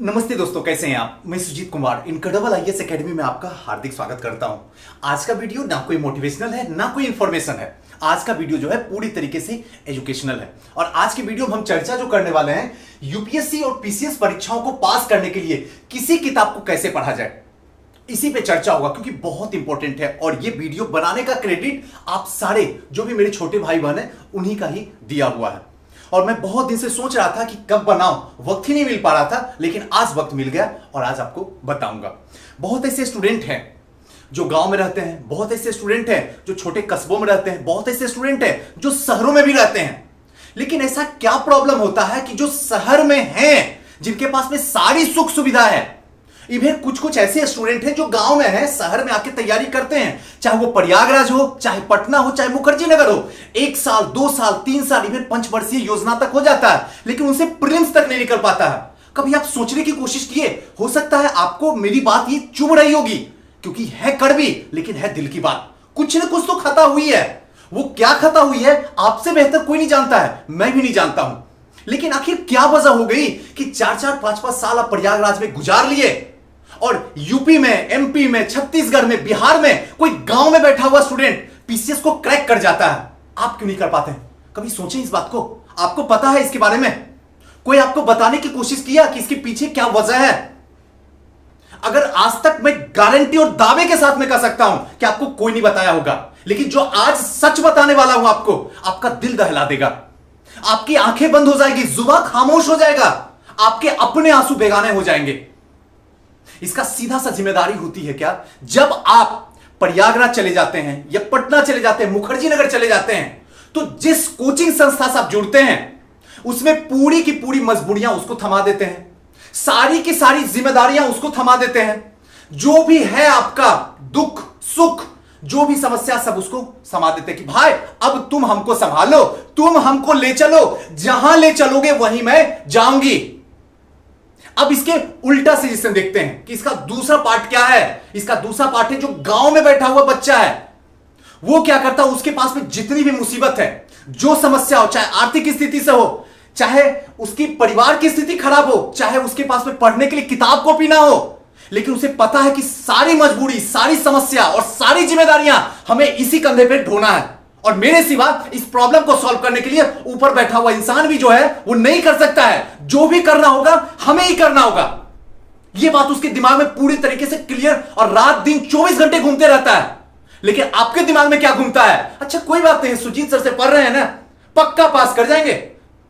नमस्ते दोस्तों, कैसे हैं आप। मैं Sujeet Kumar incredible IAS academy में आपका हार्दिक स्वागत करता हूं। आज का वीडियो ना कोई मोटिवेशनल है ना कोई इंफॉर्मेशन है। आज का वीडियो जो है पूरी तरीके से एजुकेशनल है। और आज की वीडियो में हम चर्चा जो करने वाले हैं, यूपीएससी और पीसीएस परीक्षाओं को पास करने के लिए किसी किताब को कैसे पढ़ा जाए, इसी पे चर्चा होगा क्योंकि बहुत इंपॉर्टेंट है। और ये वीडियो बनाने का क्रेडिट आप सारे जो भी मेरे छोटे भाई बहन हैं उन्हीं का ही दिया हुआ है। और मैं बहुत दिन से सोच रहा था कि कब बनाऊं, वक्त ही नहीं मिल पा रहा था, लेकिन आज वक्त मिल गया और आज आपको बताऊंगा। बहुत ऐसे स्टूडेंट हैं जो गांव में रहते हैं, बहुत ऐसे स्टूडेंट हैं जो छोटे कस्बों में रहते हैं, बहुत ऐसे स्टूडेंट हैं जो शहरों में भी रहते हैं। लेकिन ऐसा क्या प्रॉब्लम होता है कि जो शहर में हैं, जिनके पास में सारी सुख सुविधा है, इवन कुछ कुछ ऐसे स्टूडेंट हैं जो गांव में हैं, शहर में आके तैयारी करते हैं, चाहे वो प्रयागराज हो, चाहे पटना हो, चाहे मुखर्जी नगर हो, 1 साल 2 साल 3 साल इवन 5 वर्षीय योजना तक हो जाता है, लेकिन उनसे प्रीलिम्स तक नहीं निकल पाता है। कभी आप सोचने की कोशिश किए, हो सकता है आपको मेरी बात ये चुभ रही होगी क्योंकि है कड़वी लेकिन है दिल की बात। कुछ ना कुछ तो खता हुई है। वो क्या खता हुई है आपसे बेहतर कोई नहीं जानता है, मैं भी नहीं जानता हूं। लेकिन आखिर क्या वजह हो गई कि 4-4 5-5 साल आप प्रयागराज में गुजार लिए और यूपी में, एमपी में, छत्तीसगढ़ में, बिहार में कोई गांव में बैठा हुआ स्टूडेंट पीसीएस को क्रैक कर जाता है। आप क्यों नहीं कर पाते हैं? कभी सोचें इस बात को। आपको पता है इसके बारे में? कोई आपको बताने की कोशिश किया कि इसके पीछे क्या वजह है? अगर आज तक मैं गारंटी और दावे के साथ में कह सकता हूं कि आपको कोई नहीं बताया होगा, लेकिन जो आज सच बताने वाला हूं आपको, आपका दिल दहला देगा, आपकी आंखें बंद हो जाएगी, जुबान खामोश हो जाएगा, आपके अपने आंसू बेगाने हो जाएंगे। इसका सीधा सा जिम्मेदारी होती है क्या? जब आप प्रयागराज चले जाते हैं या पटना चले जाते हैं, मुखर्जी नगर चले जाते हैं, तो जिस कोचिंग संस्था से आप जुड़ते हैं उसमें पूरी की पूरी मजबूरियां उसको थमा देते हैं, सारी की सारी जिम्मेदारियां उसको थमा देते हैं। जो भी है आपका दुख सुख, जो भी समस्या, सब उसको समा देते हैं कि भाई अब तुम हमको संभालो, तुम हमको ले चलो, जहां ले चलोगे वहीं मैं जाऊंगी। अब इसके उल्टा से जिसे देखते हैं कि इसका दूसरा पार्ट क्या है। इसका दूसरा पार्ट है जो गांव में बैठा हुआ बच्चा है, वो क्या करता है, उसके पास में जितनी भी मुसीबत है, जो समस्या हो, चाहे आर्थिक स्थिति से हो, चाहे उसकी परिवार की स्थिति खराब हो, चाहे उसके पास में पढ़ने के लिए किताब कॉपी ना हो, लेकिन उसे पता है कि सारी मजबूरी, सारी समस्या और सारी जिम्मेदारियां हमें इसी कंधे पे ढोना है। और मेरे सिवा इस प्रॉब्लम को सॉल्व करने के लिए ऊपर बैठा हुआ इंसान भी जो है वो नहीं कर सकता है। जो भी करना होगा हमें ही करना होगा। यह बात उसके दिमाग में पूरी तरीके से क्लियर और रात दिन 24 घंटे घूमते रहता है। लेकिन आपके दिमाग में क्या घूमता है? अच्छा कोई बात नहीं, सुजीत सर से पढ़ रहे हैं ना, पक्का पास कर जाएंगे।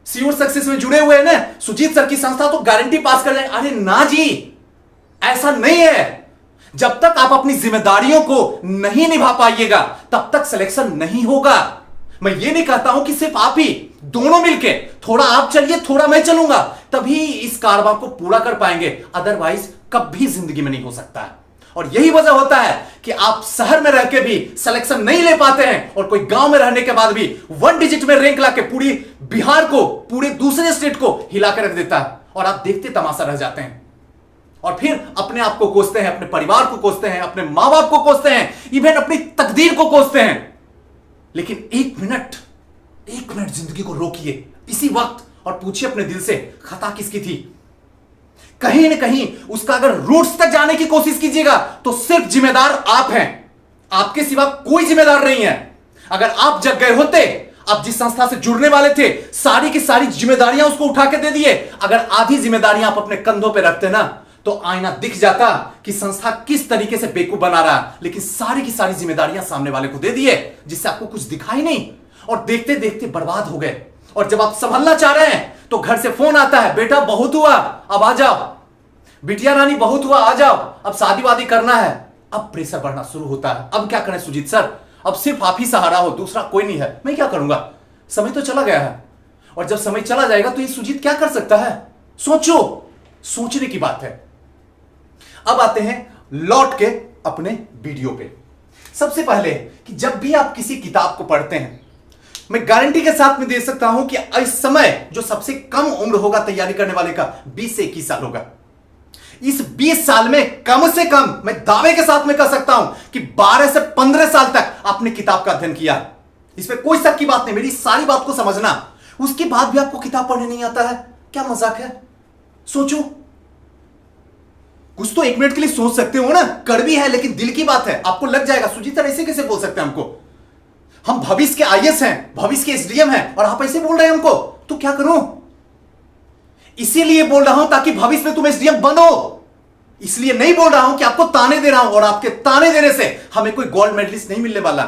सीओ सक्सेस में जुड़े हुए हैं ना, सुजीत सर की संस्था तो गारंटी पास कर जाएंगे। अरे ना जी, ऐसा नहीं है। जब तक आप अपनी जिम्मेदारियों को नहीं निभा पाइएगा तब तक सिलेक्शन नहीं होगा। मैं ये नहीं कहता हूं कि सिर्फ आप ही, दोनों मिलके, थोड़ा आप चलिए थोड़ा मैं चलूंगा, तभी इस कारवां को पूरा कर पाएंगे, अदरवाइज कभी जिंदगी में नहीं हो सकता है। और यही वजह होता है कि आप शहर में रह के भी सिलेक्शन नहीं ले पाते हैं और कोई गांव में रहने के बाद भी 1 डिजिट में रैंक लाके पूरी बिहार को, पूरे दूसरे स्टेट को हिला कर रख देता है और आप देखते तमाशा रह जाते हैं। और फिर अपने आप को कोसते हैं, अपने परिवार को कोसते हैं, अपने मां बाप को कोसते हैं, इवन अपनी तकदीर को कोसते हैं। लेकिन एक मिनट जिंदगी को रोकिए इसी वक्त और पूछिए अपने दिल से, खता किसकी थी? कहीं ना कहीं उसका अगर रूट्स तक जाने की कोशिश कीजिएगा तो सिर्फ जिम्मेदार आप हैं, आपके सिवा कोई जिम्मेदार नहीं है। अगर आप जग गए होते, आप जिस संस्था से जुड़ने वाले थे, सारी की सारी जिम्मेदारियां उसको उठा के दे दिए, अगर आधी जिम्मेदारियां आप अपने कंधों पे रखते ना तो आईना दिख जाता कि संस्था किस तरीके से बेवकूफ बना रहा है। लेकिन सारी की सारी जिम्मेदारियां सामने वाले को दे दिए जिससे आपको कुछ दिखाई नहीं और देखते देखते बर्बाद हो गए। और जब आप संभलना चाह रहे हैं तो घर से फोन आता है, बेटा बहुत हुआ अब आ जाओ, बिटिया रानी बहुत हुआ आ जाओ, अब शादी वादी करना है। अब प्रेशर बढ़ना शुरू होता है। अब क्या करें सुजीत सर, अब सिर्फ आप ही सहारा हो, दूसरा कोई नहीं है, मैं क्या करूंगा, समय तो चला गया है। और जब समय चला जाएगा तो ये सुजीत क्या कर सकता है? सोचो, सोचने की बात है। अब आते हैं लौट के अपने वीडियो पे। सबसे पहले कि जब भी आप किसी किताब को पढ़ते हैं, मैं गारंटी के साथ में दे सकता हूं कि इस समय जो सबसे कम उम्र होगा तैयारी करने वाले का 20 से 21 साल होगा। इस 20 साल में कम से कम मैं दावे के साथ में कह सकता हूं कि 12 से 15 साल तक आपने किताब का अध्ययन किया। इसमें कोई शक की बात नहीं, मेरी सारी बात को समझना। उसके बाद भी आपको किताब पढ़ने नहीं आता है, क्या मजाक है? सोचो, कुछ तो 1 मिनट के लिए सोच सकते हो ना। कड़वी है लेकिन दिल की बात है, आपको लग जाएगा। सुजीत सर ऐसे कैसे बोल सकते हैं हमको? हम भविष्य के आईएएस हैं, भविष्य के एसडीएम हैं, और आप ऐसे बोल रहे हैं हमको, तो क्या करूं? इसीलिए बोल रहा हूं ताकि भविष्य में तुम एसडीएम बनो। इसलिए नहीं बोल रहा हूं कि आपको ताने दे रहा हूं, और आपके ताने देने से हमें कोई गोल्ड मेडलिस्ट नहीं मिलने वाला,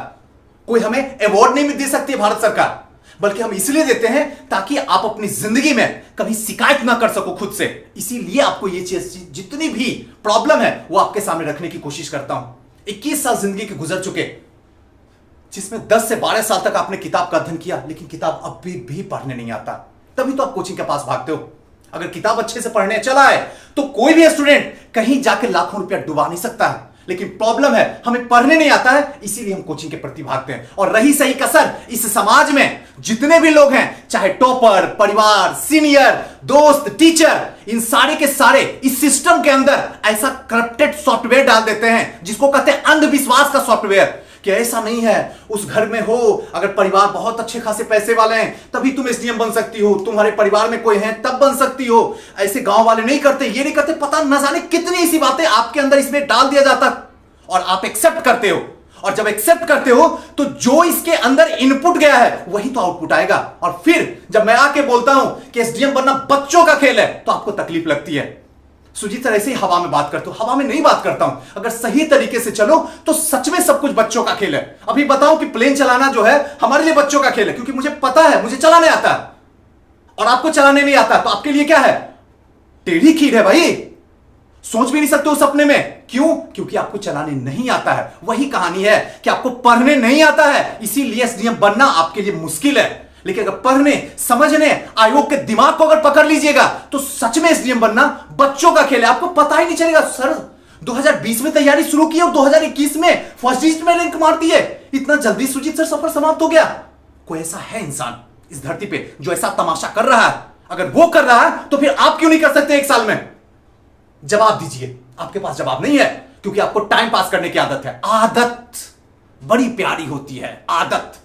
कोई हमें अवार्ड नहीं दे सकती है भारत सरकार। बल्कि हम इसलिए देते हैं ताकि आप अपनी जिंदगी में कभी शिकायत ना कर सको खुद से। इसीलिए आपको ये चीज, जितनी भी प्रॉब्लम है वो आपके सामने रखने की कोशिश करता हूं। 21 साल जिंदगी के गुजर चुके, जिसमें 10 से 12 साल तक आपने किताब का अध्ययन किया, लेकिन किताब अब भी पढ़ने नहीं आता। तभी तो आप कोचिंग के पास भागते हो। अगर किताब अच्छे से पढ़ने चला है तो कोई भी स्टूडेंट कहीं जाके लाखों रुपया डुबा नहीं सकता है। लेकिन प्रॉब्लम है हमें पढ़ने नहीं आता है, इसीलिए हम कोचिंग के प्रति भागते हैं। और रही सही कसर, इस समाज में जितने भी लोग हैं, चाहे टॉपर, परिवार, सीनियर, दोस्त, टीचर, इन सारे के सारे इस सिस्टम के अंदर ऐसा करप्टेड सॉफ्टवेयर डाल देते हैं जिसको कहते हैं अंधविश्वास का सॉफ्टवेयर, कि ऐसा नहीं है, उस घर में हो, अगर परिवार बहुत अच्छे खासे पैसे वाले हैं तभी तुम एसडीएम बन सकती हो, तुम्हारे परिवार में कोई है तब बन सकती हो, ऐसे गांव वाले नहीं करते, ये नहीं करते, पता न जाने कितनी ऐसी बातें आपके अंदर इसमें डाल दिया जाता, और आप एक्सेप्ट करते हो। और जब एक्सेप्ट करते हो तो जो इसके अंदर इनपुट गया है वही तो आउटपुट आएगा। और फिर जब मैं आके बोलता हूं कि एसडीएम बनना बच्चों का खेल है तो आपको तकलीफ लगती है। सुजीत सर ऐसे ही हवा में बात करते हो, हवा में नहीं बात करता हूं। अगर सही तरीके से चलो तो सच में सब कुछ बच्चों का खेल है। अभी बताओ कि प्लेन चलाना जो है हमारे लिए बच्चों का खेल है, क्योंकि मुझे पता है, मुझे चलाने आता है, और आपको चलाने नहीं आता, तो आपके लिए क्या है? टेढ़ी खीर है भाई, सोच भी नहीं सकते हो सपने में। क्यों? क्योंकि आपको चलाने नहीं आता है। वही कहानी है कि आपको पढ़ने नहीं आता है, इसीलिए एसडीएम बनना आपके लिए मुश्किल है। लेकिन अगर पढ़ने, समझने, आयोग के दिमाग को अगर पकड़ लीजिएगा तो सच में एसडीएम बनना बच्चों का खेल है। आपको पता ही नहीं चलेगा। सर 2020 में तैयारी शुरू की और 2021 में फर्स्ट लिस्ट में रैंक मार दिए, इतना जल्दी सुजीत सर सफर समाप्त हो गया? कोई ऐसा है इंसान इस धरती पे जो ऐसा तमाशा कर रहा है? अगर वो कर रहा है तो फिर आप क्यों नहीं कर सकते 1 साल में? जवाब दीजिए। आपके पास जवाब नहीं है क्योंकि आपको टाइम पास करने की आदत है। आदत बड़ी प्यारी होती है, आदत।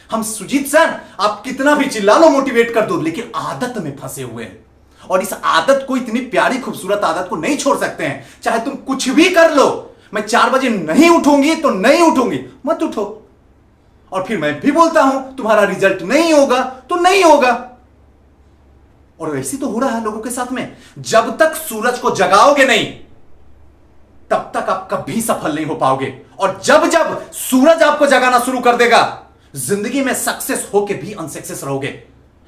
हम सुजीत सर आप कितना भी चिल्ला लो, मोटिवेट कर दो, लेकिन आदत में फंसे हुए हैं। और इस आदत को, इतनी प्यारी खूबसूरत आदत को नहीं छोड़ सकते हैं। चाहे तुम कुछ भी कर लो, मैं 4 बजे नहीं उठूंगी तो नहीं उठूंगी, मत उठो। और फिर मैं भी बोलता हूं तुम्हारा रिजल्ट नहीं होगा तो नहीं होगा। और वैसे तो हो रहा है लोगों के साथ में। जब तक सूरज को जगाओगे नहीं तब तक आप कभी सफल नहीं हो पाओगे। और जब जब सूरज आपको जगाना शुरू कर देगा, जिंदगी में सक्सेस होके भी अनसक्सेस रहोगे।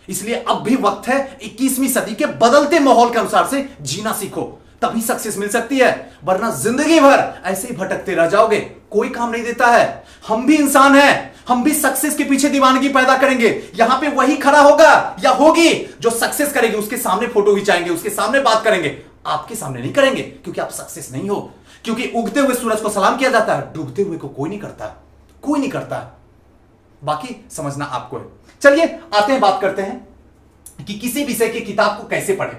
इसलिए अब भी वक्त है 21वीं सदी के बदलते माहौल के अनुसार से जीना सीखो, तभी सक्सेस मिल सकती है। वरना जिंदगी भर ऐसे ही भटकते रह जाओगे, कोई काम नहीं देता है। हम भी इंसान हैं, हम भी सक्सेस के पीछे दीवानगी पैदा करेंगे। यहां पे वही खड़ा होगा या होगी जो सक्सेस करेगी, उसके सामने फोटो खिंचाएंगे, उसके सामने बात करेंगे, आपके सामने नहीं करेंगे, क्योंकि आप सक्सेस नहीं हो। क्योंकि उगते हुए सूरज को सलाम किया जाता है, डूबते हुए को कोई नहीं करता, कोई नहीं करता। बाकी समझना आपको है। चलिए आते हैं, बात करते हैं कि किसी विषय की किताब को कैसे पढ़ें।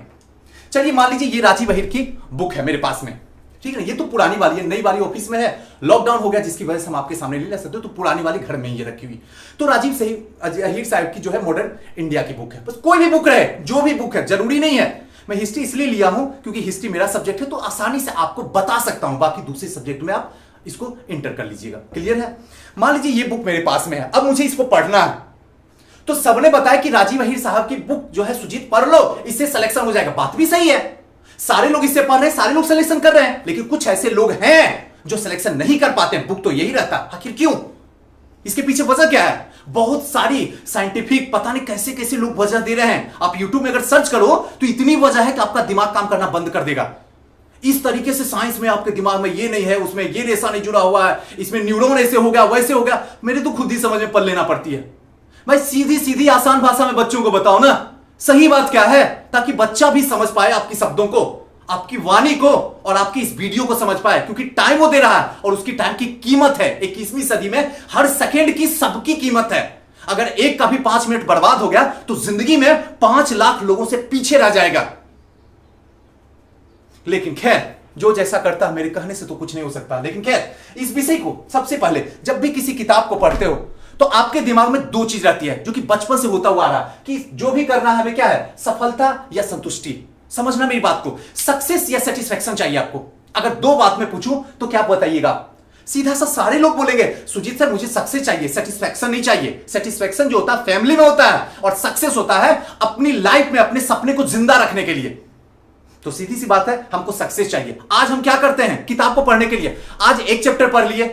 चलिए मान लीजिए ये राजीव अहिर की बुक है मेरे पास में, ठीक है। ये तो पुरानी वाली है, नई वाली ऑफिस में है, लॉकडाउन हो गया जिसकी वजह से हम आपके सामने नहीं ला सकते, तो पुरानी वाली घर में ही रखी हुई। तो राजीव अहिर साहब की जो है मॉडर्न इंडिया की बुक है। बस कोई भी बुक रहे, जो भी बुक है, जरूरी नहीं है। मैं हिस्ट्री इसलिए लिया हूं क्योंकि हिस्ट्री मेरा सब्जेक्ट है, तो आसानी से आपको बता सकता हूं। बाकी दूसरे सब्जेक्ट में आप इसको इंटर कर लीजिएगा। क्लियर है? मान लीजिए ये बुक मेरे पास में है, अब मुझे इसको पढ़ना है। तो सबने बताया कि राजीव अहिर साहब की बुक जो है सुजीत पढ़ लो, इससे सिलेक्शन हो जाएगा। बात भी सही है, सारे लोग इससे पढ़ रहे हैं, सारे लोग सिलेक्शन कर रहे हैं, लेकिन कुछ ऐसे लोग हैं जो सिलेक्शन नहीं कर पाते हैं। बुक तो यही रहता, आखिर क्यों? इसके पीछे वजह क्या है? बहुत सारी साइंटिफिक, पता नहीं कैसे कैसे लोग वजह दे रहे हैं। आप यूट्यूब में अगर सर्च करो तो इतनी वजह है कि आपका दिमाग काम करना बंद कर देगा। इस तरीके से साइंस में आपके दिमाग में ये नहीं है, उसमें ये रेशा नहीं जुड़ा हुआ है, इसमें न्यूरॉन ऐसे हो गया, वैसे हो गया। मेरे तो खुद ही समझ में पल लेना पड़ती है। भाई सीधी सीधी आसान भाषा में बच्चों को बताओ ना, सही बात क्या है, ताकि बच्चा भी समझ पाए आपकी शब्दों को, आपकी वाणी को, और आपकी इस वीडियो को समझ पाए। क्योंकि टाइम वो दे रहा है और उसकी टाइम की कीमत है। 21वीं सदी में हर सेकेंड की सबकी कीमत है। अगर एक का भी 5 मिनट बर्बाद हो गया तो जिंदगी में 5 लाख लोगों से पीछे रह जाएगा। लेकिन खैर, जो जैसा करता है, मेरे कहने से तो कुछ नहीं हो सकता। लेकिन खैर, इस विषय को सबसे पहले जब भी किसी किताब को पढ़ते हो तो आपके दिमाग में 2 चीज रहती है, जो कि बचपन से होता हुआ आ रहा है कि जो भी करना है हमें क्या है, सफलता या संतुष्टि। समझना मेरी बात को, सक्सेस या सेटिस्फैक्शन चाहिए आपको। अगर दो बात में पूछूं तो क्या बताइएगा? सीधा सा सारे लोग बोलेंगे सुजीत सर मुझे सक्सेस चाहिए, सेटिस्फैक्शन नहीं चाहिए। सेटिस्फैक्शन जो होता है फैमिली में होता है, और सक्सेस होता है अपनी लाइफ में अपने सपने को जिंदा रखने के लिए। तो सीधी सी बात है, हमको सक्सेस चाहिए। आज हम क्या करते हैं किताब को पढ़ने के लिए? आज एक चैप्टर पढ़ लिए,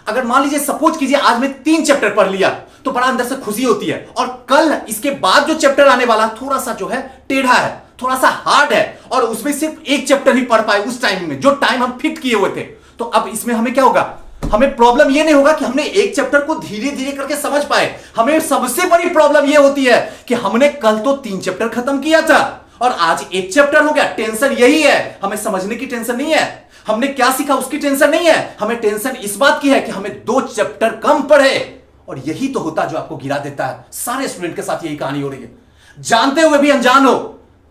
अगर मान लीजिए सपोज कीजिए आज मैं 3 चैप्टर पढ़ लिया तो बड़ा अंदर से खुशी होती है, और कल इसके बाद जो चैप्टर आने वाला थोड़ा सा जो है टेढ़ा है, थोड़ा सा हार्ड है, और उसमें सिर्फ एक चैप्टर ही पढ़ पाए उस टाइम में जो टाइम हम फिट किए हुए थे। तो अब इसमें हमें क्या होगा? हमें प्रॉब्लम यह नहीं होगा कि हमने एक चैप्टर को धीरे धीरे करके समझ पाए। हमें सबसे बड़ी प्रॉब्लम यह होती है कि हमने कल तो 3 चैप्टर खत्म किया था और आज एक चैप्टर हो गया। टेंशन यही है, हमें समझने की टेंशन नहीं है, हमने क्या सीखा उसकी टेंशन नहीं है, हमें टेंशन इस बात की है कि हमें 2 चैप्टर कम पढ़े। और यही तो होता है जो आपको गिरा देता है। सारे स्टूडेंट के साथ यही कहानी हो रही है, जानते हुए भी अनजान हो।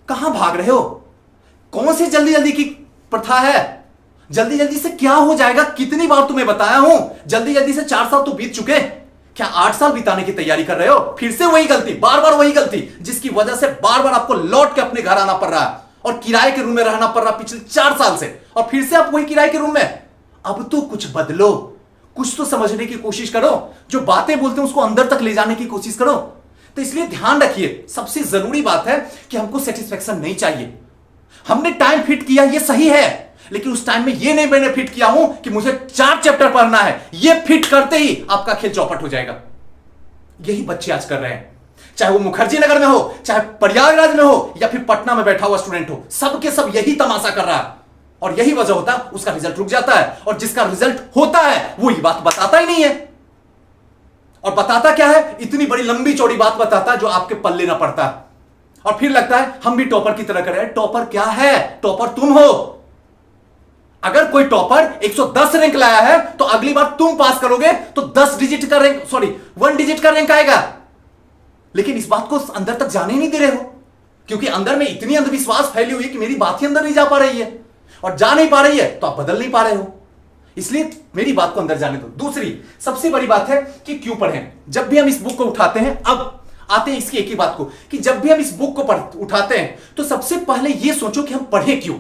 कहां भाग रहे हो? कौन सी जल्दी जल्दी की प्रथा है? जल्दी जल्दी से क्या हो जाएगा? कितनी बार तुम्हें बताया हूं, जल्दी जल्दी से 4 साल तो बीत चुके, क्या 8 साल बिताने की तैयारी कर रहे हो? फिर से वही गलती, बार बार वही गलती, जिसकी वजह से बार बार आपको लौट के अपने घर आना पड़ रहा है और किराए के रूम में रहना पड़ रहा पिछले 4 साल से, और फिर से आप वही किराए के रूम में। अब तो कुछ बदलो, कुछ तो समझने की कोशिश करो, जो बातें बोलते हैं उसको अंदर तक ले जाने की कोशिश करो। तो इसलिए ध्यान रखिए, सबसे जरूरी बात है कि हमको सेटिस्फेक्शन नहीं चाहिए। हमने टाइम फिट किया, ये सही है, लेकिन उस टाइम में ये नहीं मैंने फिट किया हूं कि मुझे 4 चैप्टर पढ़ना है। ये फिट करते ही आपका खेल चौपट हो जाएगा। यही बच्चे आज कर रहे हैं, चाहे वो मुखर्जी नगर में हो, चाहे प्रयागराज में हो, या फिर पटना में बैठा हुआ स्टूडेंट हो, सबके सब यही तमाशा कर रहा है। और यही वजह होता है उसका रिजल्ट रुक जाता है, और जिसका रिजल्ट होता है वो ये बात बताता ही नहीं है। और बताता क्या है? इतनी बड़ी लंबी चौड़ी बात बताता है जो आपके पल्ले ना पड़ता, और फिर लगता है हम भी टॉपर की तरह करें। टॉपर क्या है? टॉपर तुम हो। अगर कोई टॉपर 110 रैंक लाया है तो अगली बार तुम पास करोगे तो 10 डिजिट का रैंक, सॉरी 1 डिजिट का रैंक आएगा। लेकिन इस बात को अंदर तक जाने नहीं दे रहे हो, क्योंकि अंदर में इतनी अंधविश्वास फैली हुई है कि मेरी बात ही अंदर नहीं जा पा रही है, और जा नहीं पा रही है तो आप बदल नहीं पा रहे हो। इसलिए मेरी बात को अंदर जाने दो। दूसरी सबसे बड़ी बात है कि क्यों पढ़ें। जब भी हम इस बुक को उठाते हैं, अब आते हैं इसकी एक ही बात को, कि जब भी हम इस बुक को उठाते हैं तो सबसे पहले यह सोचो कि हम पढ़ें क्यों,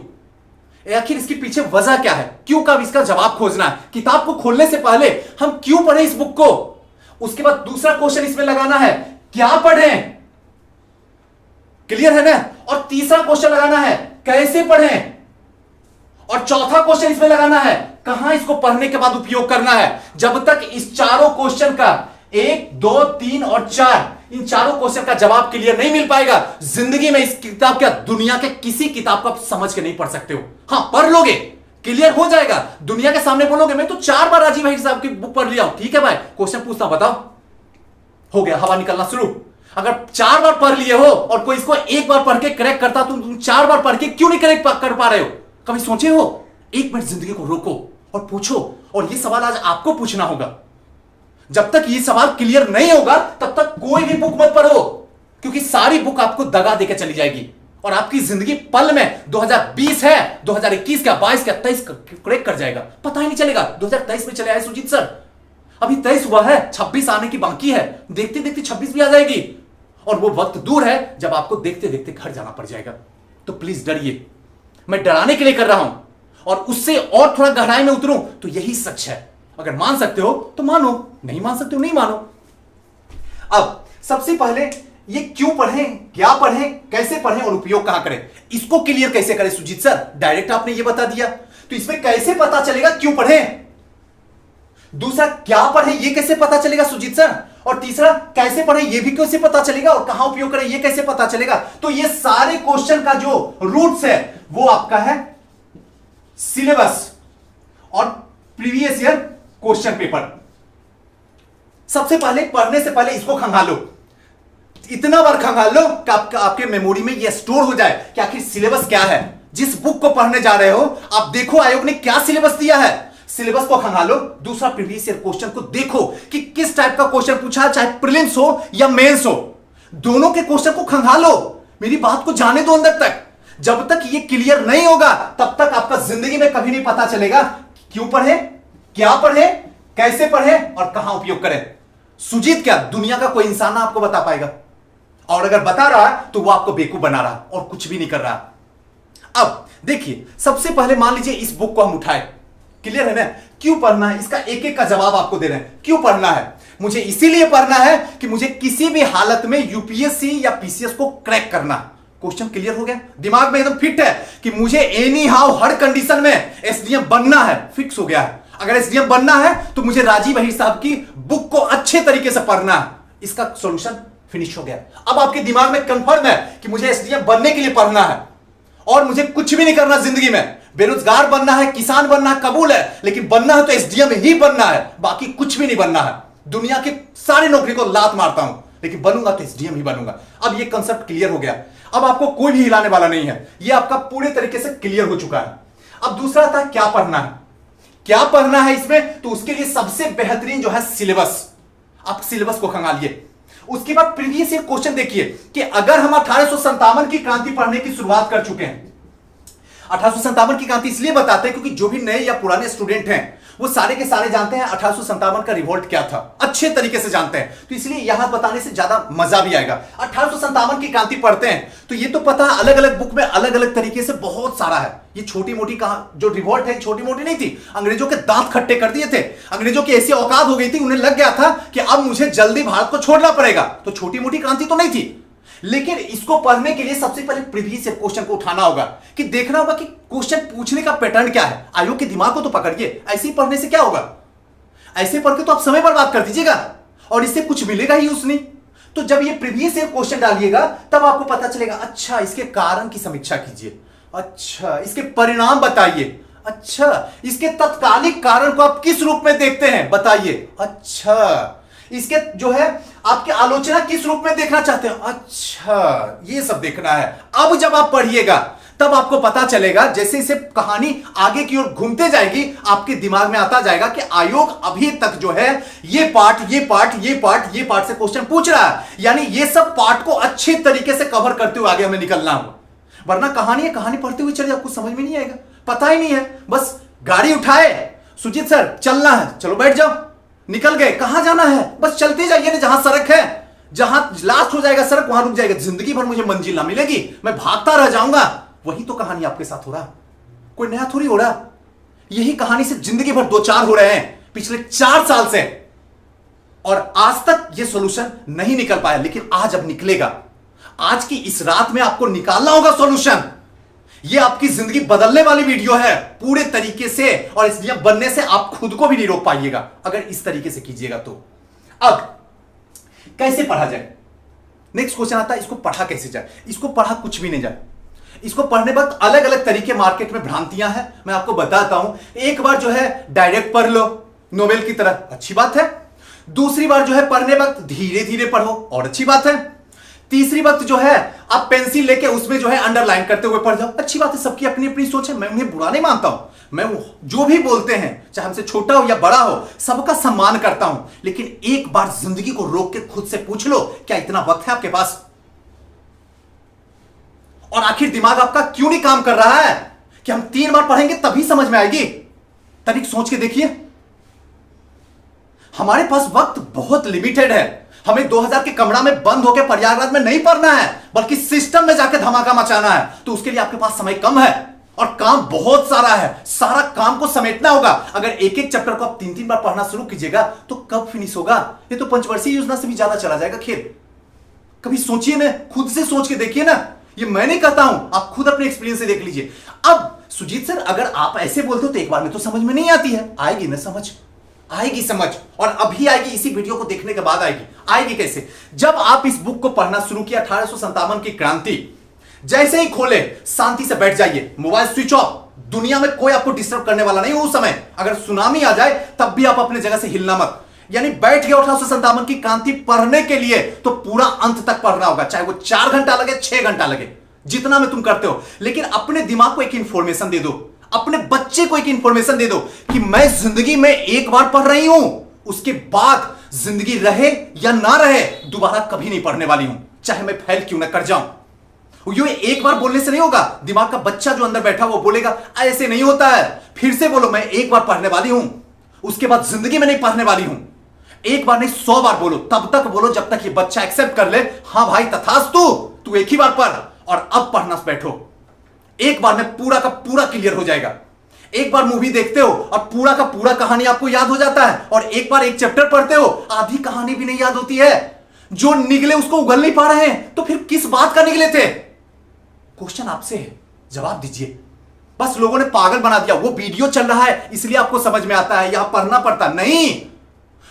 आखिर इसके पीछे वजह क्या है, क्यों का इसका जवाब खोजना है। किताब को खोलने से पहले हम क्यों पढ़ें इस बुक को, उसके बाद दूसरा क्वेश्चन इसमें लगाना है क्या पढ़ें, क्लियर है ना, और तीसरा क्वेश्चन लगाना है कैसे पढ़ें, और चौथा क्वेश्चन इसमें लगाना है कहां इसको पढ़ने के बाद उपयोग करना है। जब तक इस चारों क्वेश्चन का 1, 2, 3 और 4, इन चारों क्वेश्चन का जवाब क्लियर नहीं मिल पाएगा, जिंदगी में इस किताब क्या दुनिया के किसी किताब को आप समझ के नहीं पढ़ सकते हो। हां पढ़ लोगे, क्लियर हो जाएगा, दुनिया के सामने बोलोगे मैं तो 4 बार राजीव भाई साहब की बुक पढ़ लिया हूं, ठीक है भाई, क्वेश्चन पूछता बताओ, हो गया, हवा निकलना शुरू। अगर 4 बार पढ़ लिए हो और कोई इसको 1 बार पढ़ के करेक्ट करता तो तुम 4 बार पढ़ के क्यों नहीं करेक्ट कर पा रहे हो? कभी सोचे हो? 1 मिनट जिंदगी को रोको और पूछो, और ये सवाल आज आपको पूछना होगा। जब तक ये सवाल क्लियर नहीं होगा तब तक कोई भी बुक मत पढ़ो, क्योंकि सारी बुक आपको दगा देकर चली जाएगी, और आपकी जिंदगी पल में 2020 है, 2021 का, 22 का, 23 करेक्ट कर जाएगा, पता ही नहीं चलेगा। 2023 में चले आए सुजीत सर, अभी 23 हुआ है, 26 आने की बाकी है, देखते देखते 26 भी आ जाएगी, और वो वक्त दूर है जब आपको देखते देखते घर जाना पड़ जाएगा। तो प्लीज डरिए, मैं डराने के लिए कर रहा हूं, और उससे और थोड़ा गहराई में उतरूं तो यही सच है। अगर मान सकते हो तो मानो, नहीं मान सकते हो नहीं मानो। अब सबसे पहले ये क्यों पढ़ें, क्या पढ़ें, कैसे पढ़ें और उपयोग कहां करें, इसको क्लियर कैसे करें सुजीत सर? डायरेक्ट आपने ये बता दिया, तो इसमें कैसे पता चलेगा क्यों पढ़ें? दूसरा क्या पढ़ें ये कैसे पता चलेगा सुजीत सर? और तीसरा कैसे पढ़ें ये भी कैसे पता चलेगा, और कहां उपयोग करें ये कैसे पता चलेगा? तो ये सारे क्वेश्चन का जो रूट्स है वो आपका है सिलेबस और प्रीवियस ईयर क्वेश्चन पेपर। सबसे पहले पढ़ने से पहले इसको खंगालो, इतना बार खंगाल लो कि आपके मेमोरी में यह स्टोर हो जाए कि आखिर सिलेबस क्या है। जिस बुक को पढ़ने जा रहे हो आप देखो आयोग ने क्या सिलेबस दिया है, सिलेबस को खंगालो। दूसरा प्रीवियस ईयर क्वेश्चन को देखो कि किस टाइप का क्वेश्चन पूछा है, चाहे प्रीलिम्स हो या मेंस हो, दोनों के क्वेश्चन को खंगालो। मेरी बात को जाने दो अंदर तक। जब तक ये क्लियर नहीं होगा तब तक आपका जिंदगी में कभी नहीं पता चलेगा क्यों पढ़े, क्या पढ़े, कैसे पढ़े और कहां उपयोग करें। सुजीत क्या दुनिया का कोई इंसान ना आपको बता पाएगा, और अगर बता रहा है तो वो आपको बेवकूफ बना रहा और कुछ भी नहीं कर रहा। अब देखिए, सबसे पहले मान लीजिए इस बुक को हम उठाए, क्लियर है ना? क्यों पढ़ना है, इसका एक एक का जवाब आपको दे रहे हैं। क्यों पढ़ना है? मुझे इसीलिए पढ़ना है कि मुझे किसी भी हालत में यूपीएससी या पीसीएस को क्रैक करना। क्वेश्चन क्लियर हो गया, दिमाग में एकदम फिट है कि मुझे एनी हाउ हर कंडीशन में एसडीएम बनना है, फिक्स हो गया है। अगर एसडीएम बनना है तो मुझे राजीव अहीर साहब की बुक को अच्छे तरीके से पढ़ना है। इसका सॉल्यूशन फिनिश हो गया। अब आपके दिमाग में कंफर्म है कि मुझे एसडीएम बनने के लिए पढ़ना है और मुझे कुछ भी नहीं करना जिंदगी में। बेरोजगार बनना है, किसान बनना है, कबूल है, लेकिन बनना है तो एसडीएम ही बनना है, बाकी कुछ भी नहीं बनना है। दुनिया की सारी नौकरी को लात मारता हूं, लेकिन बनूंगा तो एसडीएम ही बनूंगा। अब ये कंसेप्ट क्लियर हो गया। अब आपको कोई भी हिलाने वाला नहीं है, ये आपका पूरे तरीके से क्लियर हो चुका है। अब दूसरा था क्या पढ़ना है। क्या पढ़ना है इसमें, तो उसके लिए सबसे बेहतरीन जो है सिलेबस। आप सिलेबस को खंगालिए। उसके बाद प्रीवियस ईयर क्वेश्चन देखिए कि अगर हम 1857 की क्रांति पढ़ने की शुरुआत कर चुके हैं, 1857 की क्रांति इसलिए बताते हैं क्योंकि जो भी नए या पुराने स्टूडेंट हैं वो सारे के सारे जानते हैं 1857 का रिवोल्ट क्या था, अच्छे तरीके से जानते हैं, तो इसलिए यहां बताने से ज्यादा मजा भी आएगा। 1857 की क्रांति पढ़ते हैं तो ये तो पता अलग अलग बुक में अलग अलग तरीके से बहुत सारा है। ये छोटी मोटी कहा जो रिवोल्ट है छोटी मोटी नहीं थी, अंग्रेजों के दांत खट्टे कर दिए थे। अंग्रेजों की ऐसी औकात हो गई थी, उन्हें लग गया था कि अब मुझे जल्दी भारत को छोड़ना पड़ेगा। तो छोटी मोटी क्रांति तो नहीं थी, लेकिन इसको पढ़ने के लिए सबसे पहले प्रीवियस ईयर क्वेश्चन को उठाना होगा कि देखना होगा कि क्वेश्चन पूछने का पैटर्न क्या है। आयोग के दिमाग को तो पकड़िए, ऐसे ही पढ़ने से क्या होगा, ऐसे पढ़ के तो आप समय बर्बाद कर दीजिएगा और इससे कुछ मिलेगा ही उस नहीं। तो जब ये प्रीवियस ईयर क्वेश्चन डालिएगा तब आपको पता चलेगा, अच्छा इसके कारण की समीक्षा कीजिए, अच्छा इसके परिणाम बताइए, अच्छा इसके तत्कालिक कारण को आप किस रूप में देखते हैं बताइए, अच्छा इसके जो है आपकी आलोचना किस रूप में देखना चाहते हैं, अच्छा ये सब देखना है। अब जब आप पढ़िएगा तब आपको पता चलेगा, जैसे इसे कहानी आगे की ओर घूमते जाएगी आपके दिमाग में आता जाएगा कि आयोग अभी तक जो है ये पार्ट से क्वेश्चन पूछ रहा है, यानी ये सब पार्ट को अच्छे तरीके से कवर करते हुए आगे हमें निकलना होगा। वरना कहानी है, कहानी पढ़ते हुए चले आपको समझ में नहीं आएगा, पता ही नहीं है, बस गाड़ी उठाए, सुजीत सर चलना है, चलो बैठ जाओ, निकल गए, कहां जाना है, बस चलते जाइए ना, जहां सड़क है, जहां लास्ट हो जाएगा सड़क वहां रुक जाएगा, जिंदगी भर मुझे मंजिल ना मिलेगी, मैं भागता रह जाऊंगा। वही तो कहानी आपके साथ हो रहा, कोई नया थोड़ी हो रहा। यही कहानी से जिंदगी भर दो चार हो रहे हैं पिछले 4 साल से, और आज तक ये सॉल्यूशन नहीं निकल पाया, लेकिन आज अब निकलेगा। आज की इस रात में आपको निकालना होगा सॉल्यूशन। ये आपकी जिंदगी बदलने वाली वीडियो है पूरे तरीके से, और इसलिए बनने से आप खुद को भी नहीं रोक पाइएगा अगर इस तरीके से कीजिएगा तो। अब कैसे पढ़ा जाए, नेक्स्ट क्वेश्चन आता है, इसको पढ़ा कैसे जाए। इसको पढ़ा कुछ भी नहीं जाए, इसको पढ़ने वक्त अलग अलग तरीके मार्केट में भ्रांतियां हैं, मैं आपको बताता हूं। एक बार जो है डायरेक्ट पढ़ लो नोवेल की तरह, अच्छी बात है। दूसरी बार जो है पढ़ने वक्त धीरे धीरे पढ़ो, और अच्छी बात है। तीसरी वक्त जो है आप पेंसिल लेके उसमें जो है अंडरलाइन करते हुए पढ़ जाओ, अच्छी बात है। सबकी अपनी अपनी सोच है, मैं उन्हें बुरा नहीं मानता हूं, मैं जो भी बोलते हैं चाहे हमसे छोटा हो या बड़ा हो सबका सम्मान करता हूं, लेकिन एक बार जिंदगी को रोक के खुद से पूछ लो, क्या इतना वक्त है आपके पास? और आखिर दिमाग आपका क्यों नहीं काम कर रहा है कि हम 3 बार पढ़ेंगे तभी समझ में आएगी? तनिक सोच के देखिए, हमारे पास वक्त बहुत लिमिटेड है। हमें 2000 के कमरा में बंद होकर प्रयागराज में नहीं पढ़ना है, बल्कि सिस्टम में जाकर धमाका मचाना है। तो उसके लिए आपके पास समय कम है और काम बहुत सारा है, सारा काम को समेटना होगा। अगर एक एक चैप्टर को आप 3-3 बार पढ़ना शुरू कीजिएगा तो कब फिनिश होगा? ये तो पंचवर्षीय योजना से भी ज्यादा चला जाएगा खेल। कभी सोचिए ना, खुद से सोच के देखिए ना, ये मैं नहीं कहता हूं, आप खुद अपने एक्सपीरियंस से देख लीजिए। अब सुजीत सर अगर आप ऐसे बोलते हो तो एक बार में तो समझ में नहीं आती है, आएगी ना समझ, आएगी समझ, और अभी आएगी, इसी वीडियो को देखने के बाद आएगी। आएगी कैसे? जब आप इस बुक को पढ़ना शुरू किया 1857 की क्रांति, जैसे ही खोले शांति से बैठ जाइए, मोबाइल स्विच ऑफ, दुनिया में कोई आपको डिस्टर्ब करने वाला नहीं उस समय। अगर सुनामी आ जाए तब भी आप अपने जगह से हिलना मत। यानी बैठ गया 1857 की क्रांति पढ़ने के लिए तो पूरा अंत तक पढ़ना होगा, चाहे वो 4 घंटा लगे 6 घंटा लगे, जितना में तुम करते हो, लेकिन अपने दिमाग को एक इंफॉर्मेशन दे दो, अपने बच्चे को एक इंफॉर्मेशन दे दो कि मैं जिंदगी में एक बार पढ़ रही हूं, उसके बाद जिंदगी रहे या ना रहे दोबारा कभी नहीं पढ़ने वाली हूं, चाहे मैं फेल क्यों ना कर जाऊं। ये एक बार बोलने से नहीं होगा। दिमाग का बच्चा जो अंदर बैठा वो बोलेगा ऐसे नहीं होता है, फिर से बोलो मैं एक बार पढ़ने वाली हूं, उसके बाद जिंदगी में नहीं पढ़ने वाली हूं। एक बार नहीं 100 बार बोलो, तब तक बोलो जब तक ये बच्चा एक्सेप्ट कर ले, हां भाई तथास्तु, तू एक ही बार पढ़ और अब पढ़ना बैठो। एक बार में पूरा का पूरा क्लियर हो जाएगा। एक बार मूवी देखते हो और पूरा का पूरा कहानी आपको याद हो जाता है, और एक बार एक चैप्टर पढ़ते हो आधी कहानी भी नहीं याद होती है। जो निगले उसको उगल नहीं पा रहे हैं, तो फिर किस बात का निगले थे? क्वेश्चन आपसे है, जवाब दीजिए। बस लोगों ने पागल बना दिया, वो वीडियो चल रहा है इसलिए आपको समझ में आता है, यहां पढ़ना पड़ता नहीं।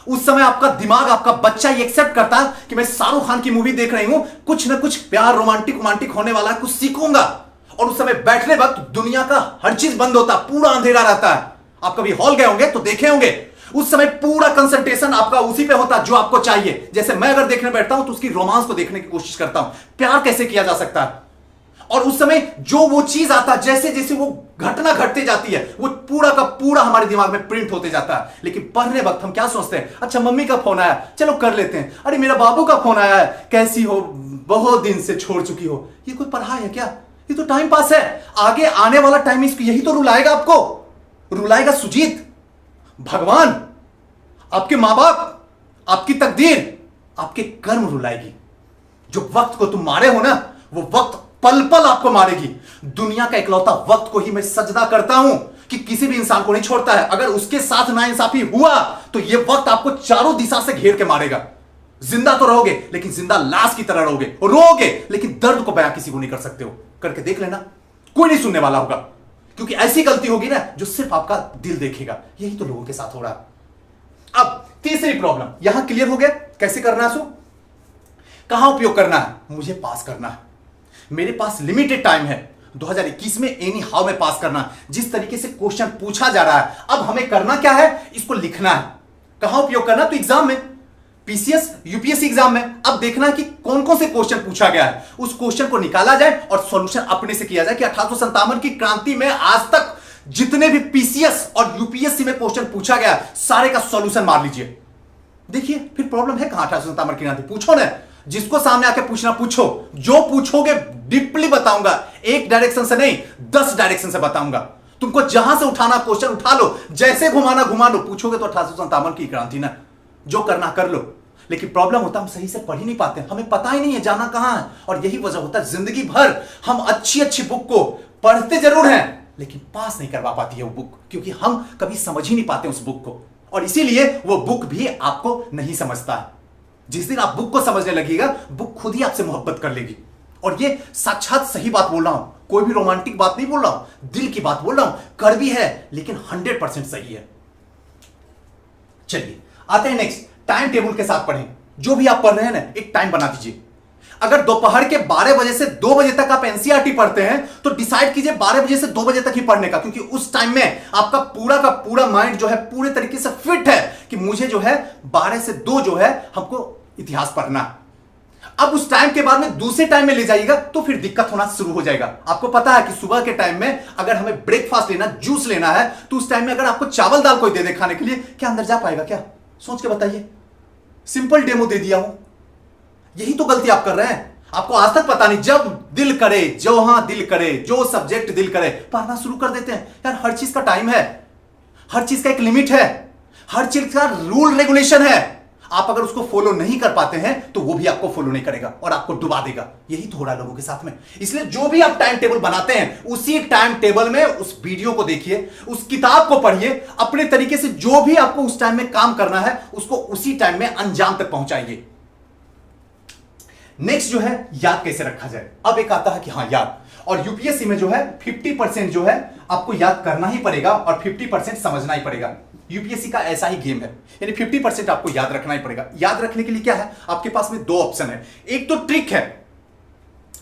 उस समय आपका दिमाग, आपका बच्चा ये एक्सेप्ट करता कि मैं शाहरुख खान की मूवी देख रही हूं, कुछ ना कुछ प्यार रोमांटिक होने वाला है, कुछ सीखूंगा। और उस समय बैठने वक्त दुनिया का हर चीज बंद होता, पूरा अंधेरा रहता है। आप कभी हॉल गए होंगे तो देखे होंगे, उस समय पूरा कंसंट्रेशन आपका उसी पे होता जो आपको चाहिए। जैसे मैं अगर देखने बैठता हूं तो उसकी रोमांस को देखने की कोशिश करता हूं, प्यार कैसे किया जा सकता है। और उस समय जो वो चीज आता, जैसे जैसे वो घटना घटते जाती है, वो पूरा का पूरा हमारे दिमाग में प्रिंट होते जाता है। लेकिन पढ़ने वक्त हम क्या सोचते हैं, अच्छा मम्मी का फोन आया, चलो कर लेते हैं। अरे मेरा बाबू का फोन आया है, कैसी हो, बहुत दिन से छोड़ चुकी हो। ये कोई पढ़ाई है क्या? ये तो टाइम पास है। आगे आने वाला टाइम इसको यही तो रुलाएगा, आपको रुलाएगा सुजीत, भगवान, आपके मां बाप, आपकी तकदीर, आपके कर्म रुलाएगी। जो वक्त को तुम मारे हो ना, वो वक्त पल पल आपको मारेगी। दुनिया का इकलौता वक्त को ही मैं सजदा करता हूं कि किसी भी इंसान को नहीं छोड़ता है। अगर उसके साथ नाइंसाफी हुआ तो यह वक्त आपको चारों दिशा से घेर के मारेगा। जिंदा तो रहोगे लेकिन जिंदा लाश की तरह रहोगे, रोगे लेकिन दर्द को बयां किसी को नहीं कर सकते हो। करके देख लेना, कोई नहीं सुनने वाला होगा, क्योंकि ऐसी गलती होगी ना जो सिर्फ आपका दिल देखेगा। यही तो लोगों के साथ हो रहा है। अब तीसरी प्रॉब्लम यहां क्लियर हो गया, कैसे करना है, कहां उपयोग करना है। मुझे पास करना है, मेरे पास लिमिटेड टाइम है, 2021 में एनी हाउ में पास करना। जिस तरीके से क्वेश्चन पूछा जा रहा है, अब हमें करना क्या है, इसको लिखना है। कहां उपयोग करना, तो एग्जाम में, पीसीएस यूपीएससी एग्जाम में। अब देखना है कि कौन कौन से क्वेश्चन पूछा गया है, उस क्वेश्चन को निकाला जाए और सॉल्यूशन अपने से किया जाए कि 1857 की क्रांति में आज तक जितने भी पीसीएस और यूपीएससी में क्वेश्चन पूछा गया सारे का सॉल्यूशन मार लीजिए। देखिए फिर प्रॉब्लम है कहां, 1857 की क्रांति पूछो ना, जिसको सामने आके पूछना पूछो, जो पूछोगे डीपली बताऊंगा, एक डायरेक्शन से नहीं 10 डायरेक्शन से बताऊंगा। तुमको जहां से उठाना क्वेश्चन उठा लो, जैसे घुमाना घुमा लो। पूछोगे तो 1857 की क्रांति ना, जो करना कर लो। लेकिन प्रॉब्लम होता है हम सही से पढ़ ही नहीं पाते, हमें पता ही नहीं है जाना कहां है। और यही वजह होता है जिंदगी भर हम अच्छी अच्छी बुक को पढ़ते जरूर हैं लेकिन पास नहीं करवा पाती है वो बुक, क्योंकि हम कभी समझ ही नहीं पाते उस बुक को। और इसीलिए वो बुक भी आपको नहीं समझता है। जिस दिन आप बुक को समझने लगेगा, बुक खुद ही आपसे मोहब्बत कर लेगी। और ये साक्षात सही बात बोल रहा हूं, कोई भी रोमांटिक बात नहीं बोल रहा हूं, दिल की बात बोल रहा हूं। कड़वी है लेकिन 100% सही है। चलिए आते हैं नेक्स्ट, टाइम टेबल के साथ पढ़ें। जो भी आप पढ़ रहे हैं ना, एक टाइम बना दीजिए। अगर दोपहर के 12 बजे से 2 बजे तक आप एनसीईआरटी पढ़ते हैं तो डिसाइड कीजिए 12 बजे से 2 बजे तक ही पढ़ने का, क्योंकि उस टाइम में आपका पूरा का पूरा माइंड जो है पूरे तरीके से फिट है कि मुझे जो है 12 से 2 जो है हमको इतिहास पढ़ना। अब उस टाइम के बाद में दूसरे टाइम में ले जाइएगा तो फिर दिक्कत होना शुरू हो जाएगा। आपको पता है कि सुबह के टाइम में अगर हमें ब्रेकफास्ट लेना, जूस लेना है, तो उस टाइम में अगर आपको चावल दाल कोई दे दे खाने के लिए, क्या अंदर जा पाएगा? क्या सोच के बताइए। सिंपल डेमो दे दिया हूं, यही तो गलती आप कर रहे हैं। आपको आज तक पता नहीं, जब दिल करे, जहां दिल करे, जो सब्जेक्ट दिल करे पढ़ना शुरू कर देते हैं। यार हर चीज का टाइम है, हर चीज का एक लिमिट है, हर चीज का रूल रेगुलेशन है। आप अगर उसको फॉलो नहीं कर पाते हैं तो वो भी आपको फॉलो नहीं करेगा और आपको डुबा देगा। यही तो हो रहा है लोगों के साथ में। इसलिए जो भी आप टाइम टेबल बनाते हैं, उसी टाइम टेबल में उस वीडियो को देखिए, उस किताब को पढ़िए, अपने तरीके से जो भी आपको उस टाइम में काम करना है उसको उसी टाइम में अंजाम तक पहुंचाइए। नेक्स्ट जो है, याद कैसे रखा जाए। अब एक आता है कि हाँ याद, और यूपीएससी में जो है 50% जो है आपको याद करना ही पड़ेगा और 50% समझना ही पड़ेगा। यूपीएससी का ऐसा ही गेम है, यानी 50% आपको याद रखना ही पड़ेगा। याद रखने के लिए क्या है, आपके पास में 2 ऑप्शन है। एक तो ट्रिक है,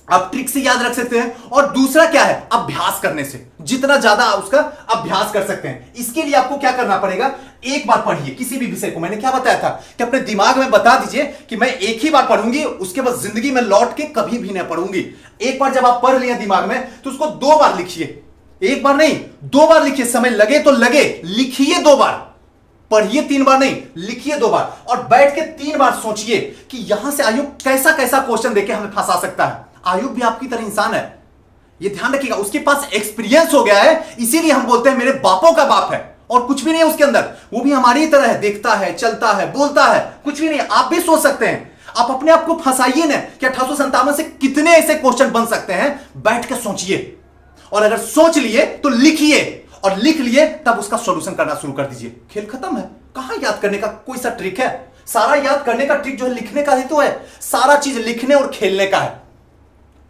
आप ट्रिक से याद रख सकते हैं, और दूसरा क्या है, अभ्यास करने से। जितना ज्यादा उसका अभ्यास कर सकते हैं। इसके लिए आपको क्या करना पड़ेगा, एक बार पढ़िए किसी भी विषय को। मैंने क्या बताया था कि अपने दिमाग में बता दीजिए कि मैं एक ही बार पढ़ूंगी, उसके बाद जिंदगी में लौट के कभी भी नहीं पढ़ूंगी। एक बार जब आप पढ़ लिए दिमाग में तो उसको 2 बार लिखिए, एक बार नहीं 2 बार लिखिए। समय लगे तो लगे, लिखिए 2 बार, पढ़िए 3 बार नहीं, लिखिए 2 बार, और बैठ के 3 बार सोचिए कि यहां से आयुब कैसा कैसा क्वेश्चन देके हमें फंसा सकता है। आयुब भी आपकी तरह इंसान है, ये ध्यान रखिएगा। उसके पास एक्सपीरियंस हो गया है, इसीलिए हम बोलते हैं मेरे बापों का बाप है, और कुछ भी नहीं है उसके अंदर। वो भी हमारी ही तरह है, देखता है, चलता है, बोलता है, कुछ भी नहीं है। आप भी सोच सकते हैं। आप अपने आप को फंसाइए ना कि 1857 से कितने ऐसे क्वेश्चन बन सकते हैं, बैठ के सोचिए। और अगर सोच लिए तो लिखिए, और लिख लिए तब उसका सॉल्यूशन करना शुरू कर दीजिए। खेल खत्म है। कहां याद करने का कोई सा ट्रिक है? सारा याद करने का ट्रिक जो है लिखने का ही तो है। सारा चीज लिखने और खेलने का है।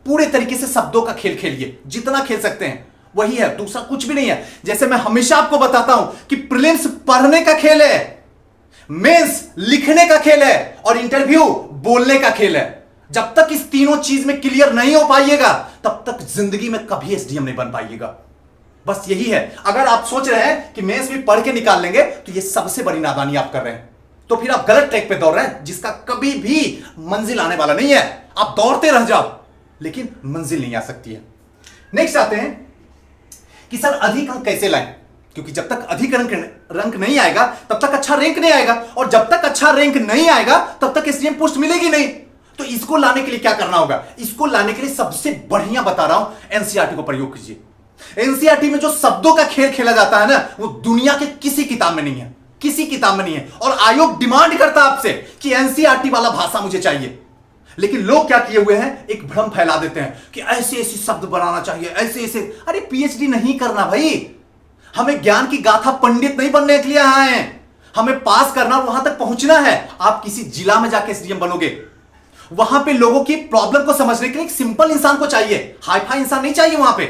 पूरे तरीके से शब्दों का खेल खेलिए, जितना खेल सकते हैं वही है, दूसरा कुछ भी नहीं है। जैसे मैं हमेशा आपको बताता हूं कि प्रीलिम्स पढ़ने का खेल है, मेंस लिखने का खेल है, और इंटरव्यू बोलने का खेल है। जब तक इस तीनों चीज में क्लियर नहीं हो पाइएगा तब तक जिंदगी में कभी एसडीएम नहीं बन पाइएगा। बस यही है। अगर आप सोच रहे हैं कि मेंस भी पढ़ के निकाल लेंगे तो यह सबसे बड़ी नादानी आप कर रहे हैं। तो फिर आप गलत ट्रैक पे दौड़ रहे हैं, जिसका कभी भी मंजिल आने वाला नहीं है। आप दौड़ते रह जाओ लेकिन मंजिल नहीं आ सकती है। नेक्स्ट आते हैं कि सर अधिक अंक कैसे लाएं, क्योंकि जब तक अधिक रंक नहीं आएगा तब तक अच्छा रैंक नहीं आएगा, और जब तक अच्छा रैंक नहीं आएगा तब तक एसडीएम पोस्ट मिलेगी नहीं। तो इसको लाने के लिए क्या करना होगा? इसको लाने के लिए सबसे बढ़िया बता रहा हूं, एनसीईआरटी को प्रयोग कीजिए। एनसीईआरटी में जो शब्दों का खेल खेला जाता है ना, वो दुनिया के किसी किताब में नहीं है, किसी किताब में नहीं है। और आयोग डिमांड करता है आपसे कि एनसीईआरटी वाला भाषा मुझे चाहिए। लेकिन लोग क्या किए हुए हैं, एक भ्रम फैला देते हैं कि ऐसे ऐसे शब्द बनाना चाहिए, ऐसे ऐसे। अरे पीएचडी नहीं करना भाई, हमें ज्ञान की गाथा पंडित नहीं बनने के लिए आए हैं। हमें पास करना, वहां तक पहुंचना है। आप किसी जिला में जाके एसडीएम बनोगे, वहां पे लोगों की प्रॉब्लम को समझने के लिए एक सिंपल इंसान को चाहिए, हाई फाई इंसान नहीं चाहिए वहां पे,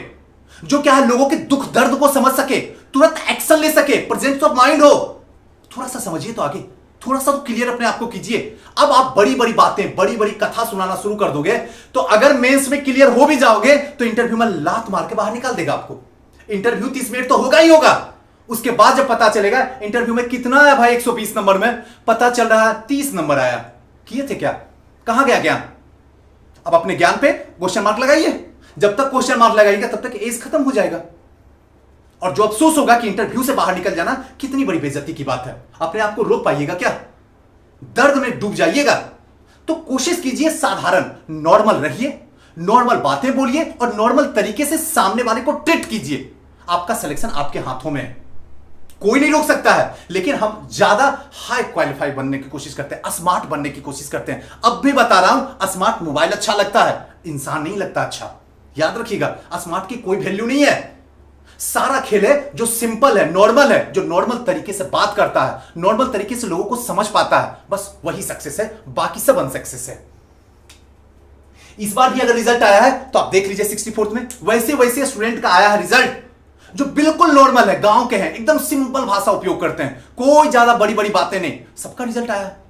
जो क्या है लोगों के दुख दर्द को समझ सके, तुरंत एक्शन ले सके, प्रेजेंस ऑफ माइंड हो। थोड़ा सा समझिए तो आगे, थोड़ा सा तो क्लियर अपने आप को कीजिए। अब आप बड़ी बड़ी बातें, बड़ी बड़ी कथा सुनाना शुरू कर दोगे तो अगर मेंस में क्लियर हो भी जाओगे तो इंटरव्यू में लात मार के बाहर निकाल देगा आपको। इंटरव्यू 30 मिनट तो होगा ही होगा। उसके बाद जब पता चलेगा इंटरव्यू में कितना है भाई, 120 नंबर में पता चल रहा है 30 नंबर आया, किए थे क्या, कहां गया ज्ञान? अब अपने ज्ञान पे क्वेश्चन मार्क लगाइए। जब तक क्वेश्चन मार्क लगाइएगा तब तक एज खत्म हो जाएगा। और जो अफसोस होगा कि इंटरव्यू से बाहर निकल जाना कितनी बड़ी बेइज्जती की बात है। अपने आप को रोक पाइएगा क्या? दर्द में डूब जाइएगा। तो कोशिश कीजिए साधारण नॉर्मल रहिए, नॉर्मल बातें बोलिए और नॉर्मल तरीके से सामने वाले को ट्रीट कीजिए। आपका सिलेक्शन आपके हाथों में है, कोई नहीं रोक सकता है। लेकिन हम ज्यादा हाई क्वालिफाई बनने की कोशिश करते हैं, स्मार्ट बनने की कोशिश करते हैं। अब भी बता रहा हूं, स्मार्ट मोबाइल अच्छा लगता है, इंसान नहीं लगता अच्छा। याद रखिएगा, स्मार्ट की कोई वैल्यू नहीं है। सारा खेल है जो सिंपल है, नॉर्मल है, जो नॉर्मल तरीके से बात करता है, नॉर्मल तरीके से लोगों को समझ पाता है, बस वही सक्सेस है, बाकी सब अनसक्सेस है। इस बार भी अगर रिजल्ट आया है तो आप देख लीजिए 64th में वैसे वैसे स्टूडेंट का आया है रिजल्ट, जो बिल्कुल नॉर्मल है, गांव के हैं, एकदम सिंपल भाषा उपयोग करते हैं, कोई ज्यादा बड़ी बड़ी बातें नहीं, सबका रिजल्ट आया है।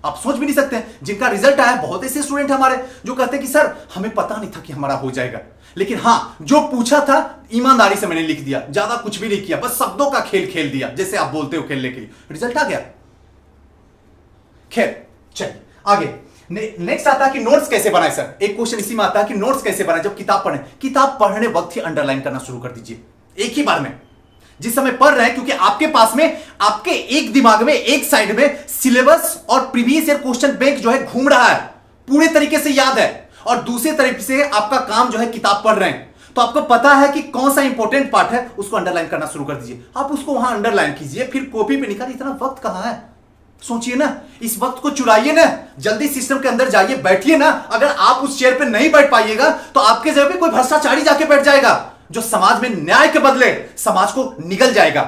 आप सोच भी नहीं सकते हैं जिनका रिजल्ट आया। बहुत ऐसे स्टूडेंट हमारे जो कहते हैं कि सर हमें पता नहीं था कि हमारा हो जाएगा, लेकिन हां जो पूछा था ईमानदारी से मैंने लिख दिया, ज्यादा कुछ भी नहीं किया, बस शब्दों का खेल खेल दिया, जैसे आप बोलते हो खेलने के लिए, रिजल्ट आ गया। खैर चलिए आगे। नेक्स्ट आता है कि नोट्स कैसे बनाए। सर एक क्वेश्चन इसी में आता है कि नोट्स कैसे बनाए जब किताब पढ़ें। किताब पढ़ने वक्त ही अंडरलाइन करना शुरू कर दीजिए, एक ही बार में, जिस समय पढ़ रहे हैं, क्योंकि आपके पास में, आपके एक दिमाग में, एक साइड में सिलेबस और प्रीवियस ईयर क्वेश्चन बैंक जो है घूम रहा है, पूरे तरीके से याद है, और दूसरे तरीके से आपका काम जो है किताब पढ़ रहे हैं, तो आपको पता है कि कौन सा इंपॉर्टेंट पार्ट है, उसको अंडरलाइन करना शुरू कर दीजिए। आप उसको वहां अंडरलाइन कीजिए, फिर कॉपी पे निकालिए। इतना वक्त कहां है, सोचिए ना, इस वक्त को चुराइए ना, जल्दी सिस्टम के अंदर जाइए, बैठिए ना। अगर आप उस चेयर पे नहीं बैठ पाइएगा तो आपके जगह पे कोई भ्रष्टाचारी जाके बैठ जाएगा, जो समाज में न्याय के बदले समाज को निगल जाएगा।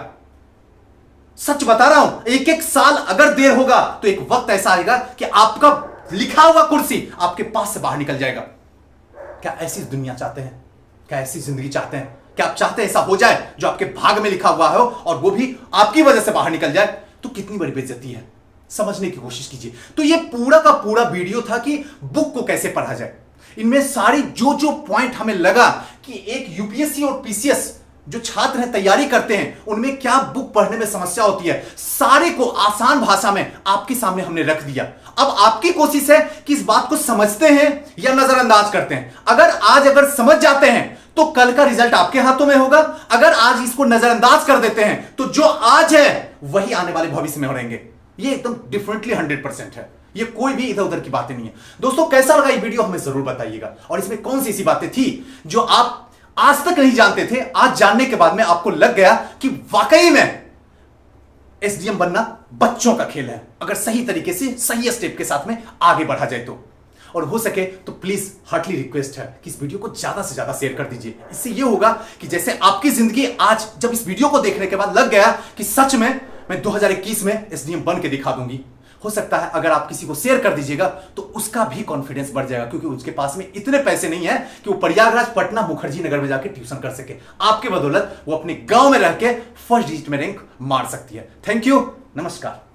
सच बता रहा हूं, एक एक साल अगर देर होगा तो एक वक्त ऐसा आएगा कि आपका लिखा हुआ कुर्सी आपके पास से बाहर निकल जाएगा। क्या ऐसी दुनिया चाहते हैं? क्या ऐसी जिंदगी चाहते हैं? क्या आप चाहते हैं ऐसा हो जाए जो आपके भाग में लिखा हुआ हो और वो भी आपकी वजह से बाहर निकल जाए? तो कितनी बड़ी बेइज्जती है, समझने की कोशिश कीजिए। तो ये पूरा का पूरा वीडियो था कि बुक को कैसे पढ़ा जाए। इनमें सारी जो जो पॉइंट हमें लगा कि एक यूपीएससी और पीसीएस जो छात्र हैं तैयारी करते हैं, उनमें क्या बुक पढ़ने में समस्या होती है, सारे को आसान भाषा में आपके सामने हमने रख दिया। अब आपकी कोशिश है कि इस बात को समझते हैं या नजरअंदाज करते हैं। अगर समझ जाते हैं तो कल का रिजल्ट आपके हाथों में होगा। अगर आज इसको नजरअंदाज कर देते हैं तो जो आज है वही आने वाले भविष्य में रहेंगे। ये एकदम डिफरेंटली 100% है, ये कोई भी इधर उधर की बातें नहीं है। दोस्तों कैसा लगा ये वीडियो हमें जरूर बताइएगा, और इसमें कौन सी ऐसी बातें थी जो आप आज तक नहीं जानते थे, आज जानने के बाद में आपको लग गया कि वाकई में एसडीएम बनना बच्चों का खेल है, अगर सही तरीके से सही स्टेप के साथ में आगे बढ़ा जाए तो। और हो सके तो प्लीज हार्टली रिक्वेस्ट है कि इस वीडियो को ज्यादा से ज्यादा शेयर कर दीजिए। इससे ये होगा कि जैसे आपकी जिंदगी आज जब इस वीडियो को देखने के बाद लग गया कि सच में मैं 2021 में एसडीएम बन के दिखा दूंगी, हो सकता है अगर आप किसी को शेयर कर दीजिएगा तो उसका भी कॉन्फिडेंस बढ़ जाएगा, क्योंकि उसके पास में इतने पैसे नहीं है कि वो प्रयागराज, पटना, मुखर्जी नगर में जाके ट्यूशन कर सके। आपके बदौलत वो अपने गांव में रह के फर्स्ट डिजिट में रैंक मार सकती है। थैंक यू, नमस्कार।